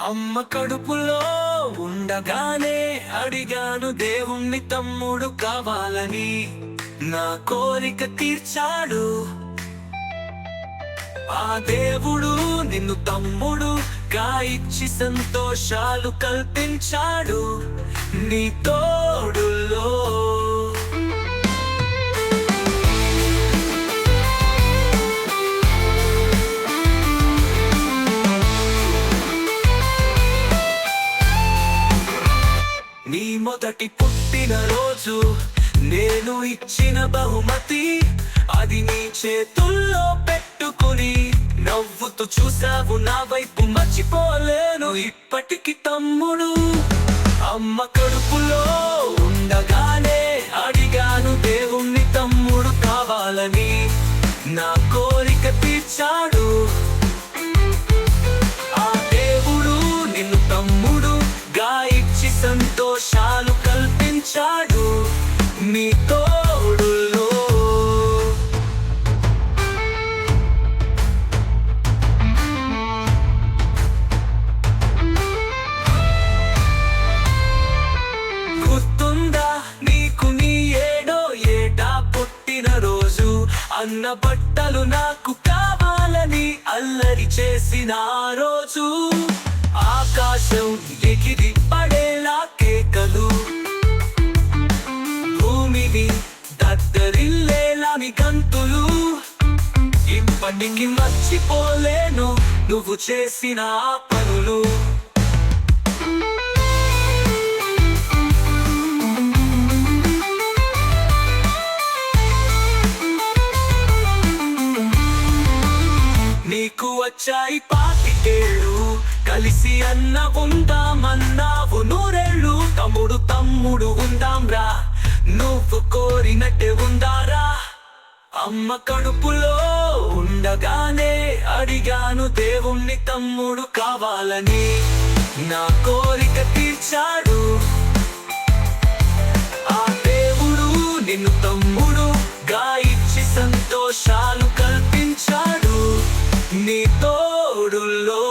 అమ్మ కడుపులో ఉండగానే అడిగాను దేవుణ్ణి తమ్ముడు కావాలని. నా కోరిక తీర్చాడు ఆ దేవుడు. నిన్ను తమ్ముడుగా ఇచ్చి సంతోషాలు కల్పించాడు నీ తోడులో. నీ మొదటి పుట్టినరోజు నేను ఇచ్చిన బహుమతి, అది నీ చేతుల్లో పెట్టుకుని నవ్వుతూ చూసావు నా వైపు, మర్చిపోలేను ఇప్పటికి తమ్ముడు. అమ్మ కడుపులో ఉండగానే అడిగాను దేవుణ్ణి తమ్ముడు కావాలని. నా కోరిక తీర్చాడు ఆ దేవుడు. నిన్ను తమ్ముడుగా ఇచ్చి సంతోషాలు కల్పించాడు నీ తోడులో. గుర్తుందా నీకు నీ ఏడో ఏటా పుట్టినరోజు? అన్న బట్టలు నాకు కావాలని అల్లరి చేసిన ఆ రోజు. ఆకాశం ఎగిరి పడేలా కేకలు, భూమిని దద్దరిల్లేలా నీ గంతులు. ఇప్పటికి మర్చిపోలేను నువ్వు చేసిన ఆ పనులు. నీకు వచ్చాయి 25 ఏళ్ళు, కలిసి అన్న ఉందామన్నావు 100 ఏళ్ళు. తమ్ముడు ఉందాంరా, నువ్వు కోరినట్టే ఉందారా. అమ్మ కడుపులో ఉండగానే అడిగాను దేవుణ్ణి తమ్ముడు కావాలని. నా కోరిక తీర్చాడు ఆ దేవుడు. నిన్ను తమ్ముడుగా ఇచ్చి సంతోషాలు కల్పించాడు నీ తోడులో.